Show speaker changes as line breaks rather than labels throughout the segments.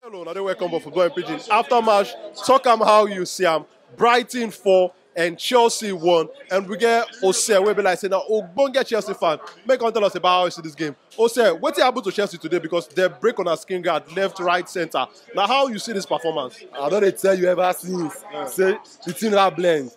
Hello, another welcome to Football and Pidgin. After match, talk how you see them. Brighton 4 and Chelsea 1. And we get Ose, we be like saying that Ogbonge Chelsea fan. Make on tell us about how you see this game. Ose, what happened to Chelsea today because they break on a skin guard, left, right, center. Now how you see this performance?
I don't dey tell you ever since. Say the team that blend.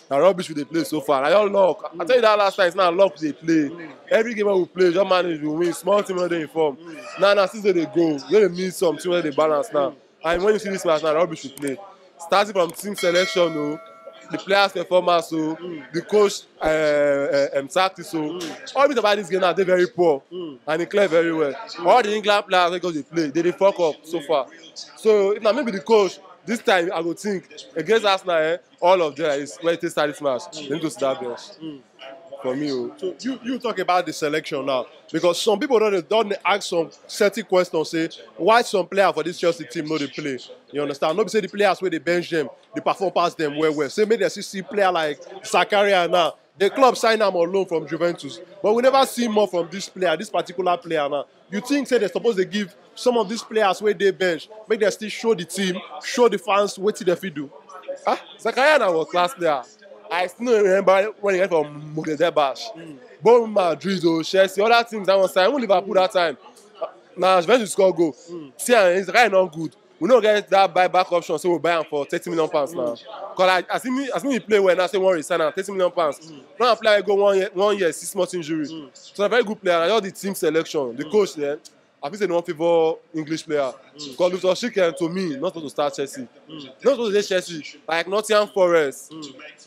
Na rubbish we dey play so far. Na your luck. I tell you that last time, it's not luck we dey play. Every game we play, just manage to win. Small team no dey inform. Now since they go, we dey miss some team wey dey balance now. And when you see this match, na rubbish we play. Starting from team selection, the players' performance, the coach tactics, all bit about this game now, they very poor and they clear very well. All the England players wey go dey play, they fuck up so far. So if na maybe the coach, this time I go think against Arsenal, all of them is when they start this match, they need to start bench. For me,
So you talk about the selection now because some people don't ask some certain questions. Say why some players for this Chelsea team no they play. You understand? Nobody say the players where they bench them, they perform past them well. Say maybe they see player like Zakaria now. The club signed him on loan from Juventus, but we never see more from this player, this particular player now. You think say they're supposed to give some of these players where they bench, make them still show the team, show the fans what they fit do.
Zakaria na was class player. I still remember when he went from Mönchengladbach. Both Madrid, Chelsea, other teams that one side, even Liverpool that time. Now Juventus score goal. See, Zakaria not good. We don't get that buyback option, so we buy him for £30 million now. Because as he play well, now say one resign and £30 million. Now a player go 1 year, 6 months injury. So a very good player. And all the team selection, the coach there. I think they don't favor English player. Because Luther to me, not supposed to start Chelsea. Not supposed to start Chelsea. Like Nottingham Forest,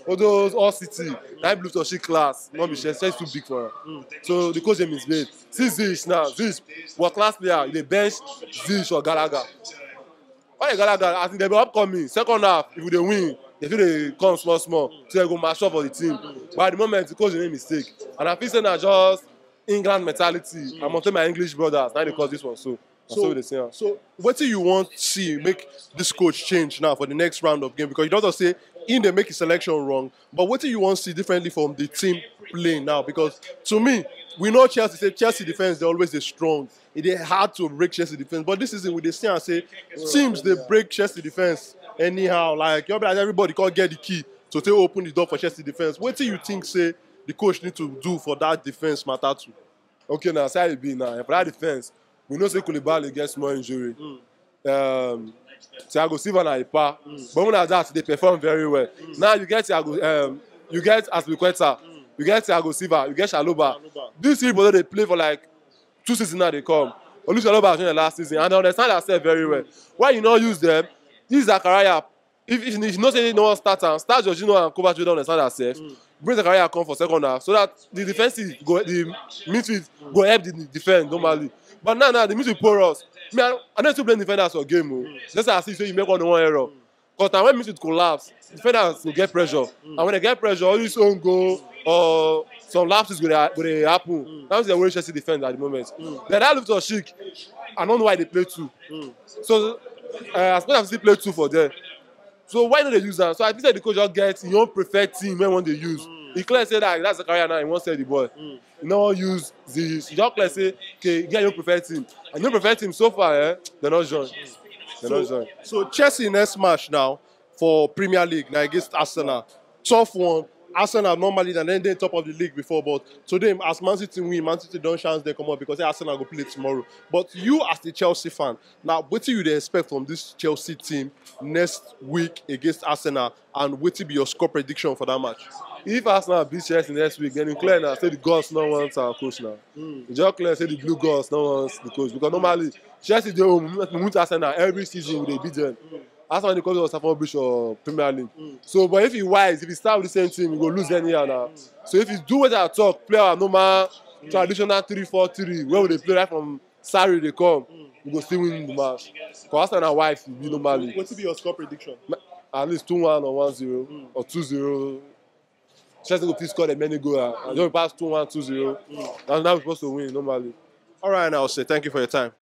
all those all City, that Luther class, not be Chelsea. Chelsea too big for her. So the coach is made. See Zish now, Zish, what class player? They bench Zish or Gallagher. Why Gallagher? I think they be upcoming. Second half, if they win, they feel they come small, so they go match up for the team. But at the moment, the coach made a mistake. And I feel saying that just England mentality. I'm tell my English brothers, now they cause this one so they say.
So what do you want to see make this coach change now for the next round of game? Because you don't just say in they make his selection wrong, but what do you want to see differently from the team playing now? Because to me, we know Chelsea defense, they're always strong. It is hard to break Chelsea defense, but this season we they see and say teams they break Chelsea defense anyhow. Like everybody can't get the key to take open the door for Chelsea defense. What do you think say the coach need to do for that defense matter too?
Okay, now say it be now. For that defense, we know say Koulibaly gets more injury. Thiago Silva na Ipa. But when that, they perform very well. Now you get you get Azpilicueta, you get Thiago Silva, you get Chalobah. These people they play for like 2 seasons now they come. Only Chalobah has the last season and they understand themselves very well. Why you not use them? This Zakaria, if you know say no one start Jorginho and Kovacic don't understand themselves. Bring Zakaria come for second half so that the defensive go, the midfield go help the defense normally. But now the midfield pour us. I don't still blame defenders for game. Just as if you make one error. Because when midfield collapse, defenders will get pressure. And when they get pressure, all this own goal or some lapses will happen. That's the way Chelsea defend at the moment. Then that looks chic. I don't know why they play 2. So I suppose I still play 2 for them. So why don't they use that? So I think that the coach just gets his own preferred team when they use. He clearly say that Zakaria now, he won't sell the ball. He no use this. He just clearly say, okay, get your preferred team. And your preferred team so far, they're not joined.
So Chelsea next match now for Premier League now against Arsenal. Tough one. Arsenal normally than ending top of the league before, but today as Man City win, Man City don't chance they come up because Arsenal go play tomorrow. But you as the Chelsea fan, now what do you expect from this Chelsea team next week against Arsenal, and what will be your score prediction for that match?
If Arsenal beat Chelsea next week, then it's clear now say the gods no want our coach now. It's just clear say the blue gods no want the coach because normally Chelsea they win Arsenal every season they beat them. Arsenal the coach of Stamford Bridge or Premier League. So, but if he wise, if he start with the same team, he go lose anyhow now. So if he do what I talk, play our normal traditional 3-4-3, where would they play right from Sarri they come, we go still win the match. Because Arsenal and wife will be normally.
What will be your score prediction?
At least 2-1 or 1-0 or 2-0. Chelsea go please score the many goals. And don't pass 2-1, 2-0. And now we're supposed to win normally.
All right, now, say thank you for your time.